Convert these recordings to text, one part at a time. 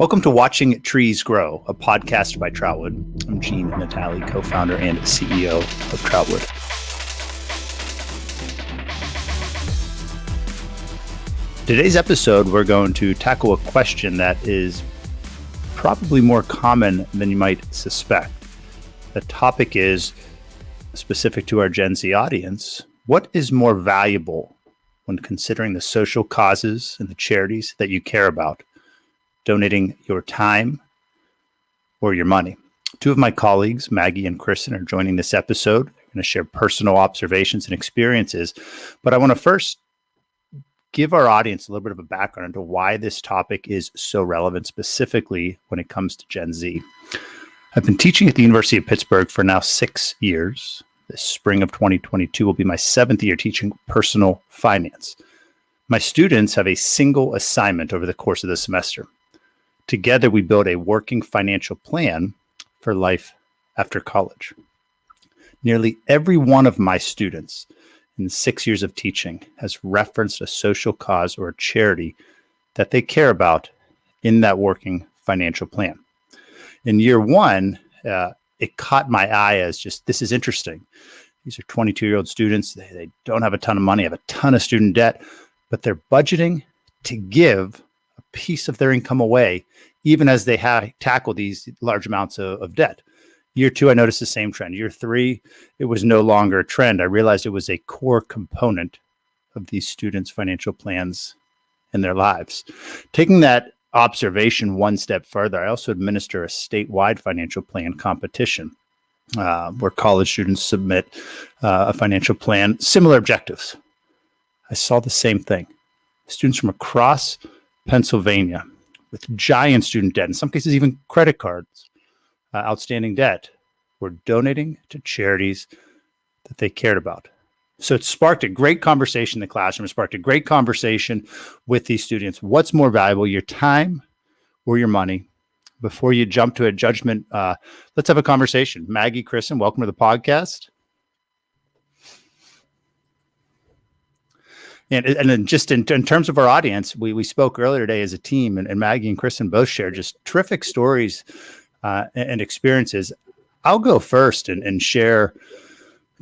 Welcome to Watching Trees Grow, a podcast by Troutwood. I'm Gene Natali, co-founder and CEO of Troutwood. Today's episode, we're going to tackle a question that is probably more common than you might suspect. The topic is specific to our Gen Z audience. What is more valuable when considering the social causes and the charities that you care about? Donating your time or your money. Two of my colleagues, Maggie and Kristen, are joining this episode. They're going to share personal observations and experiences. But I want to first give our audience a little bit of a background into why this topic is so relevant, specifically when it comes to Gen Z. I've been teaching at the University of Pittsburgh for now 6 years. This spring of 2022 will be my 7th year teaching personal finance. My students have a single assignment over the course of the semester. Together, we build a working financial plan for life after college. Nearly every one of my students in 6 years of teaching has referenced a social cause or a charity that they care about in that working financial plan. In year one, it caught my eye as just, this is interesting. These are 22-year-old students. They don't have a ton of money, have a ton of student debt, but they're budgeting to give a piece of their income away, even as they tackle these large amounts of debt. Year two, I noticed the same trend. Year three, it was no longer a trend. I realized it was a core component of these students' financial plans in their lives. Taking that observation one step further, I also administer a statewide financial plan competition where college students submit a financial plan, similar objectives. I saw the same thing. Students from across Pennsylvania with giant student debt, in some cases even credit cards, outstanding debt, were donating to charities that they cared about. So it sparked a great conversation in the classroom. It sparked a great conversation with these students. What's more valuable, your time or your money? Before you jump to a judgment, let's have a conversation. Maggie, Kristen, welcome to the podcast. And then just in terms of our audience, we spoke earlier today as a team, and Maggie and Kristen both shared just terrific stories and experiences. I'll go first and share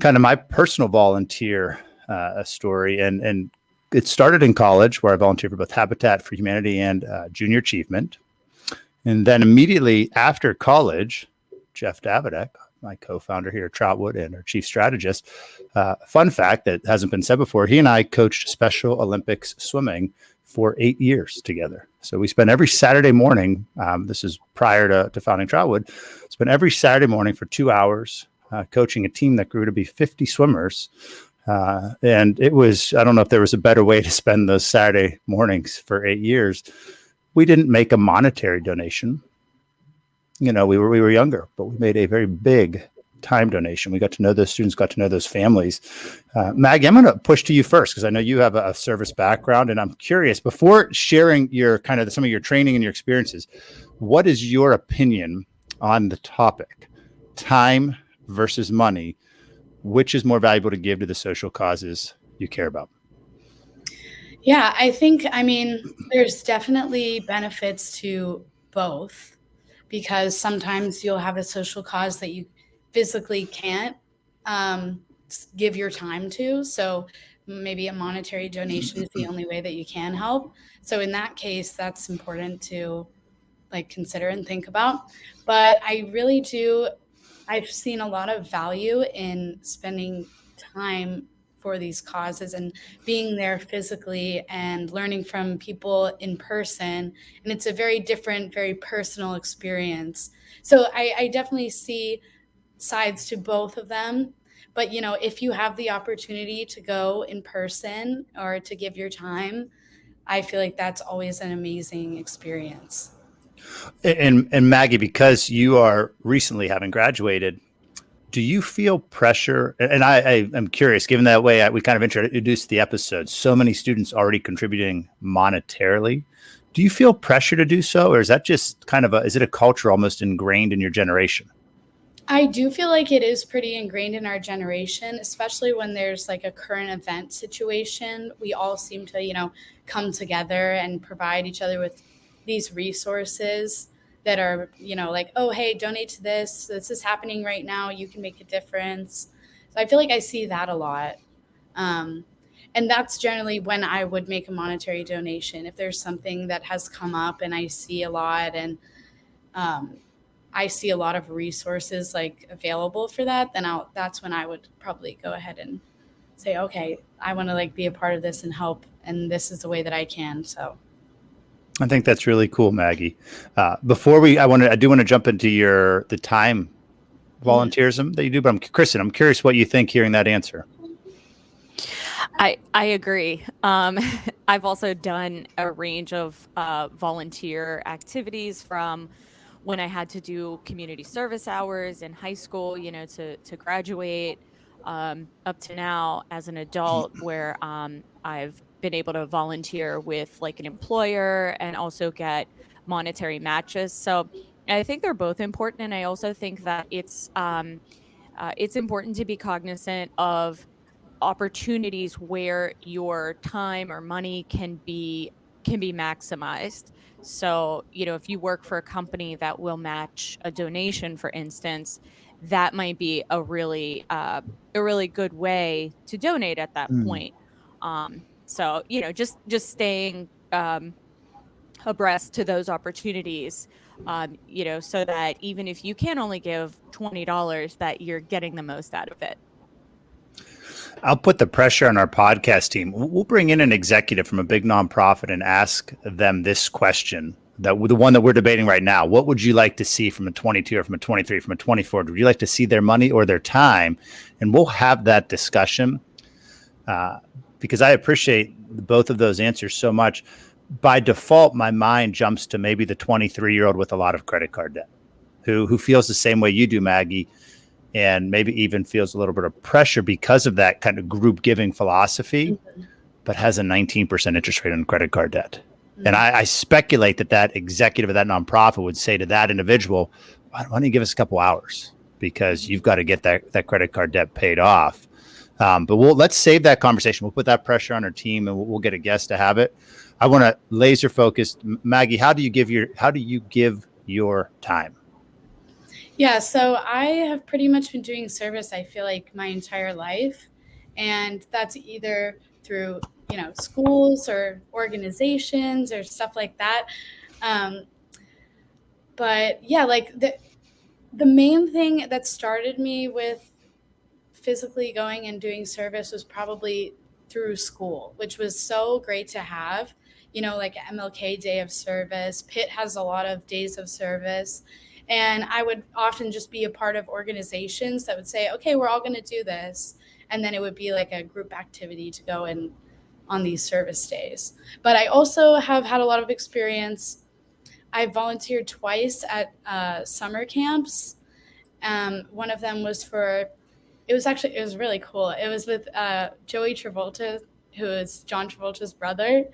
kind of my personal volunteer story. And it started in college, where I volunteered for both Habitat for Humanity and Junior Achievement. And then immediately after college, Jeff Davidek, my co-founder here at Troutwood and our chief strategist. Fun fact that hasn't been said before, he and I coached Special Olympics swimming for 8 years together. So we spent every Saturday morning, this is prior to founding Troutwood, spent every Saturday morning for 2 hours coaching a team that grew to be 50 swimmers. And it was, I don't know if there was a better way to spend those Saturday mornings for 8 years. We didn't make a monetary donation. You know, we were younger, but we made a very big time donation. We got to know those students, got to know those families. Maggie, I'm going to push to you first because I know you have a service background, and I'm curious, before sharing your kind of some of your training and your experiences, what is your opinion on the topic, time versus money? Which is more valuable to give to the social causes you care about? Yeah, I mean, there's definitely benefits to both, because sometimes you'll have a social cause that you physically can't give your time to. So maybe a monetary donation is the only way that you can help. So in that case, that's important to consider and think about. But I've seen a lot of value in spending time for these causes and being there physically and learning from people in person. And it's a very different, very personal experience. So I definitely see sides to both of them. But, if you have the opportunity to go in person or to give your time, I feel like that's always an amazing experience. And Maggie, because you are recently having graduated, do you feel pressure? And I am curious, given that way we kind of introduced the episode, so many students already contributing monetarily. Do you feel pressure to do so? Or is that just kind of is it a culture almost ingrained in your generation? I do feel like it is pretty ingrained in our generation, especially when there's a current event situation. We all seem to, come together and provide each other with these resources that are, like, oh, hey, donate to this. This is happening right now. You can make a difference. So I feel like I see that a lot. Um, and that's generally when I would make a monetary donation. If there's something that has come up and I see a lot, and um, I see a lot of resources like available for that, then that's when I would probably go ahead and say, okay, I want to like be a part of this and help, and this is the way that I can. So I think that's really cool, Maggie. I do want to jump into the time mhm. volunteerism that you do, but Kristen, I'm curious what you think hearing that answer. I agree. I've also done a range of volunteer activities from when I had to do community service hours in high school, to graduate, up to now as an adult, where I've been able to volunteer with like an employer and also get monetary matches. So I think they're both important, and I also think that it's important to be cognizant of opportunities where your time or money can be maximized. So, if you work for a company that will match a donation, for instance, that might be a really good way to donate at that Mm. point. So, just staying abreast to those opportunities, so that even if you can only give $20, that you're getting the most out of it. I'll put the pressure on our podcast team. We'll bring in an executive from a big nonprofit and ask them this question, the one that we're debating right now. What would you like to see from a 22 or from a 23, from a 24? Would you like to see their money or their time? And we'll have that discussion because I appreciate both of those answers so much. By default, my mind jumps to maybe the 23-year-old with a lot of credit card debt who feels the same way you do, Maggie, and maybe even feels a little bit of pressure because of that kind of group giving philosophy, but has a 19% interest rate on credit card debt. And I speculate that executive of that nonprofit would say to that individual, why don't you give us a couple hours? Because you've got to get that credit card debt paid off. But let's save that conversation. We'll put that pressure on our team, and we'll get a guest to have it. I want to laser focus. Maggie, how do you give your time? Yeah, so I have pretty much been doing service, I feel like, my entire life. And that's either through, schools or organizations or stuff like that. Um, but yeah, like the main thing that started me with physically going and doing service was probably through school, which was so great to have. Like MLK Day of Service, Pitt has a lot of days of service. And I would often just be a part of organizations that would say, okay, we're all going to do this. And then it would be like a group activity to go in on these service days. But I also have had a lot of experience. I volunteered twice at summer camps. One of them was it was really cool. It was with Joey Travolta, who is John Travolta's brother.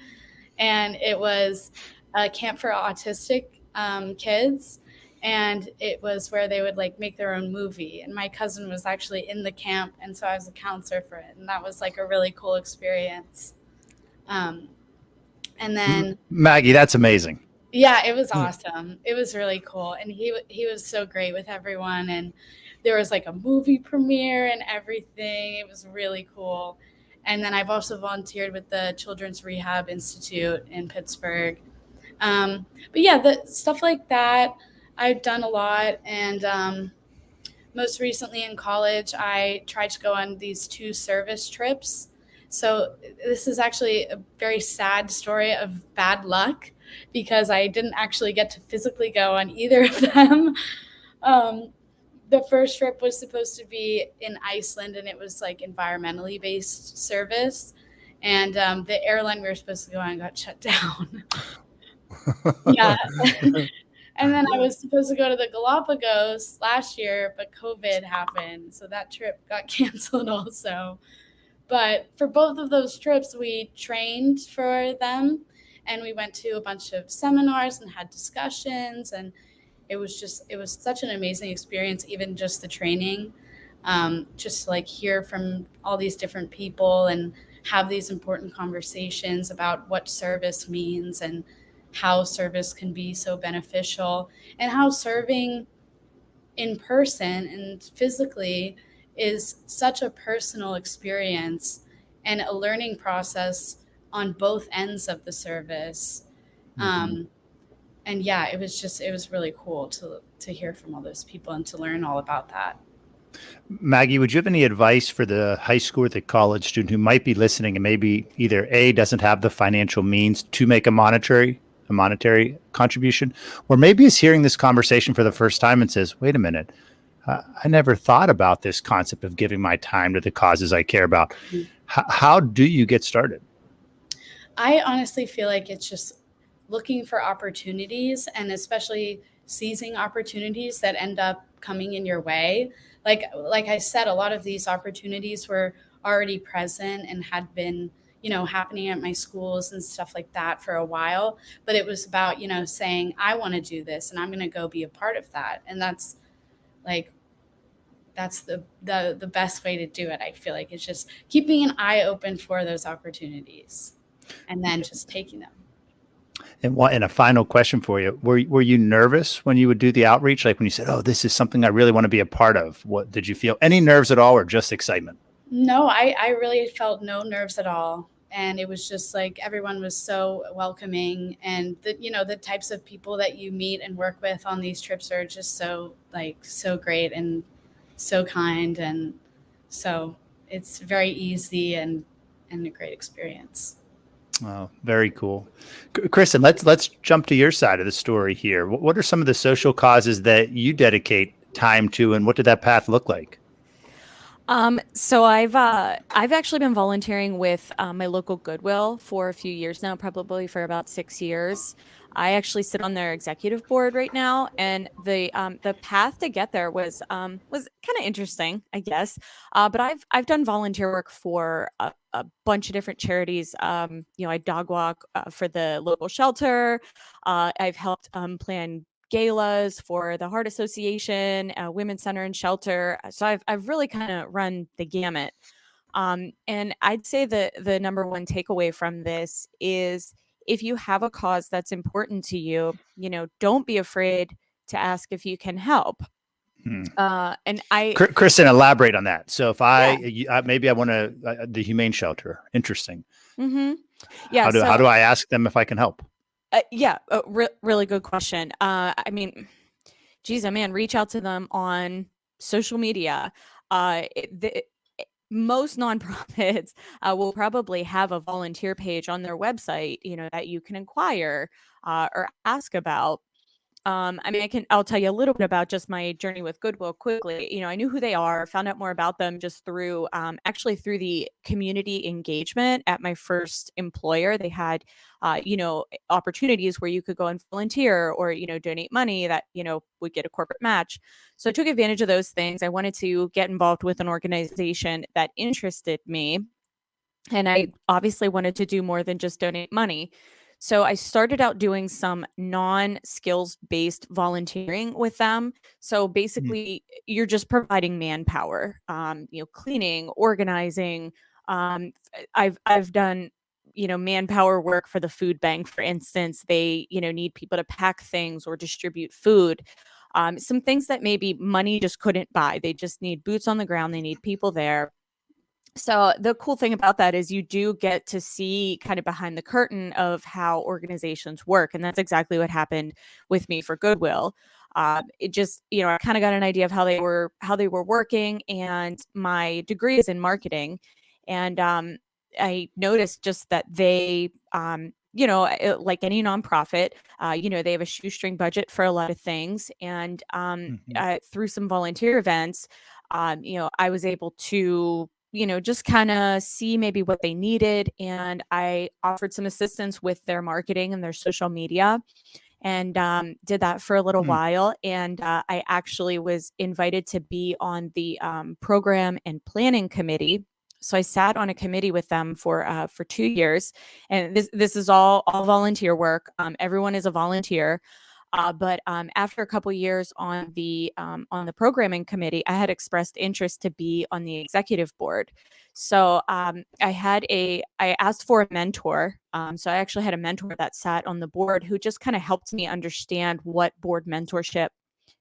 And it was a camp for autistic kids. And it was where they would like make their own movie. And my cousin was actually in the camp. And so I was a counselor for it. And that was like a really cool experience. Um, and then Maggie, that's amazing. Yeah, it was awesome. It was really cool. And he was so great with everyone. And there was like a movie premiere and everything. It was really cool. And then I've also volunteered with the Children's Rehab Institute in Pittsburgh. But yeah, the stuff like that, I've done a lot. And most recently in college, I tried to go on these 2 service trips. So this is actually a very sad story of bad luck because I didn't actually get to physically go on either of them. The first trip was supposed to be in Iceland, and it was like environmentally based service. And the airline we were supposed to go on got shut down. Yeah. And then I was supposed to go to the Galapagos last year, but COVID happened. So that trip got canceled also. But for both of those trips, we trained for them, and we went to a bunch of seminars and had discussions. And it was such an amazing experience, even just the training, just to like hear from all these different people and have these important conversations about what service means. And how service can be so beneficial, and how serving in person and physically is such a personal experience and a learning process on both ends of the service. Um, and yeah, it was really cool to hear from all those people and to learn all about that. Maggie, would you have any advice for the high school or the college student who might be listening and maybe either A, doesn't have the financial means to make a monetary contribution, or maybe is hearing this conversation for the first time and says, wait a minute, I never thought about this concept of giving my time to the causes I care about. How do you get started? I honestly feel like it's just looking for opportunities, and especially seizing opportunities that end up coming in your way. Like I said, a lot of these opportunities were already present and had been, happening at my schools and stuff like that for a while. But it was about, saying, I want to do this and I'm going to go be a part of that. And like, that's the best way to do it. I feel like it's just keeping an eye open for those opportunities and then just taking them. And a final question for you. Were you nervous when you would do the outreach? Like when you said, oh, this is something I really want to be a part of. What did you feel? Any nerves at all or just excitement? No, I really felt no nerves at all. And it was just like everyone was so welcoming, and the types of people that you meet and work with on these trips are just so great and so kind, and so it's very easy and a great experience. Oh, very cool. Kristen, let's jump to your side of the story here. What are some of the social causes that you dedicate time to, and what did that path look like? So I've actually been volunteering with my local Goodwill for a few years now, probably for about 6 years. I actually sit on their executive board right now, and the path to get there was kind of interesting, I guess. But I've done volunteer work for a bunch of different charities. I dog walk for the local shelter. I've helped plan galas for the Heart Association, Women's Center and Shelter. So I've really kind of run the gamut. And I'd say the number one takeaway from this is if you have a cause that's important to you, don't be afraid to ask if you can help. Hmm. And I, Kristen, elaborate on that. So if yeah. maybe I want to the humane shelter. Interesting. Mm-hmm. Yeah. How do I ask them if I can help? Really good question. I mean, geez, reach out to them on social media. Most nonprofits will probably have a volunteer page on their website, that you can inquire or ask about. I'll tell you a little bit about just my journey with Goodwill quickly. I knew who they are, found out more about them just actually through the community engagement at my first employer. They had, opportunities where you could go and volunteer or, donate money that, would get a corporate match. So I took advantage of those things. I wanted to get involved with an organization that interested me. And I obviously wanted to do more than just donate money. So I started out doing some non-skills based volunteering with them. So basically, you're just providing manpower, cleaning, organizing. I've done manpower work for the food bank, for instance. They need people to pack things or distribute food. Some things that maybe money just couldn't buy. They just need boots on the ground. They need people there. So the cool thing about that is you do get to see kind of behind the curtain of how organizations work. And that's exactly what happened with me for Goodwill. It just, I kind of got an idea of how they were working, and my degree is in marketing. And I noticed just that they, like any nonprofit, they have a shoestring budget for a lot of things. And through some volunteer events, I was able to just kind of see maybe what they needed. And I offered some assistance with their marketing and their social media, and did that for a little while. And I actually was invited to be on the program and planning committee. So I sat on a committee with them for 2 years, and this is all volunteer work. Everyone is a volunteer. But after a couple years on the programming committee, I had expressed interest to be on the executive board. So I asked for a mentor. So I actually had a mentor that sat on the board who just kind of helped me understand what board mentorship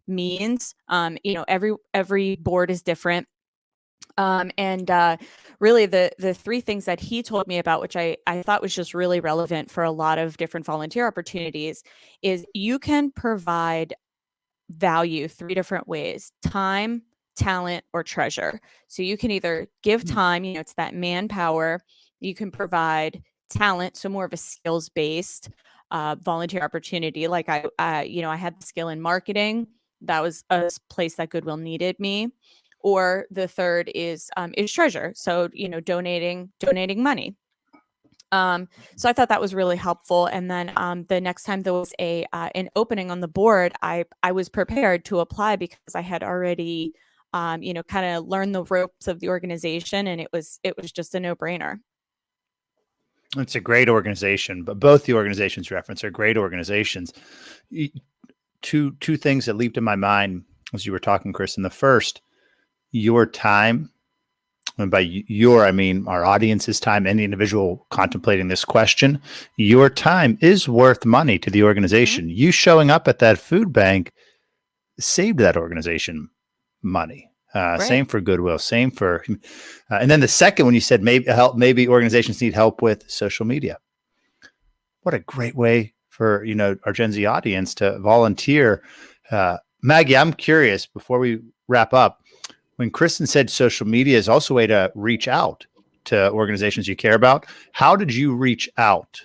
means. Every board is different. And really the three things that he told me about, which I thought was just really relevant for a lot of different volunteer opportunities, is you can provide value three different ways: time, talent, or treasure. So you can either give time, it's that manpower. You can provide talent, so more of a skills based volunteer opportunity. Like I had the skill in marketing. That was a place that Goodwill needed me. Or the third is treasure. So, donating money. So I thought that was really helpful. And then the next time there was an opening on the board, I was prepared to apply because I had already, kind of learned the ropes of the organization, and it was just a no-brainer. It's a great organization, but both the organizations referenced are great organizations. Two things that leaped in my mind as you were talking, Kristen. The first, your time, and by your, I mean our audience's time, any individual contemplating this question, your time is worth money to the organization. Mm-hmm. You showing up at that food bank saved that organization money. Right. Same for Goodwill, same for, and then the second, when you said maybe organizations need help with social media. What a great way for, our Gen Z audience to volunteer. Maggie, I'm curious, before we wrap up, when Kristen said social media is also a way to reach out to organizations you care about, how did you reach out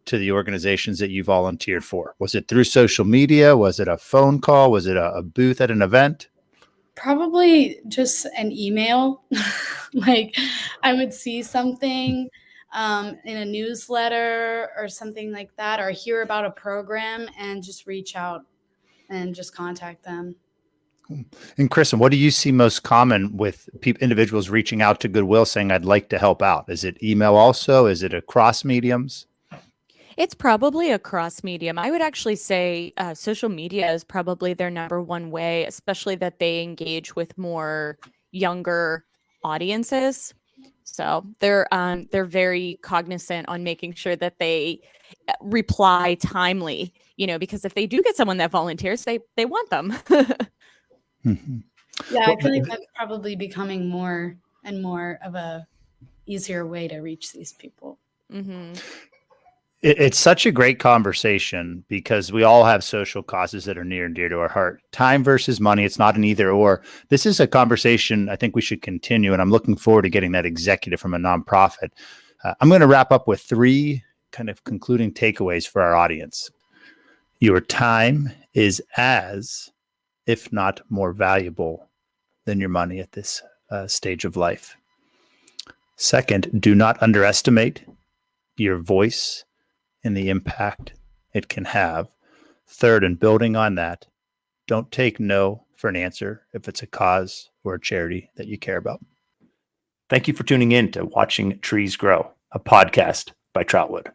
to the organizations that you volunteered for? Was it through social media? Was it a phone call? Was it a booth at an event? Probably just an email. Like I would see something in a newsletter or something like that, or hear about a program and just reach out and just contact them. And Kristen, what do you see most common with individuals reaching out to Goodwill saying, I'd like to help out? Is it email also? Is it across mediums? It's probably across medium. I would actually say social media is probably their number one way, especially that they engage with more younger audiences. So they're very cognizant on making sure that they reply timely, because if they do get someone that volunteers, they want them. Mm-hmm. Yeah, I feel like that's probably becoming more and more of a easier way to reach these people. Mm-hmm. It's such a great conversation because we all have social causes that are near and dear to our heart. Time versus money. It's not an either or. This is a conversation I think we should continue, and I'm looking forward to getting that executive from a nonprofit. I'm going to wrap up with three kind of concluding takeaways for our audience. Your time is as, if not more valuable than your money at this stage of life. Second, do not underestimate your voice and the impact it can have. Third, and building on that, don't take no for an answer if it's a cause or a charity that you care about. Thank you for tuning in to Watching Trees Grow, a podcast by Troutwood.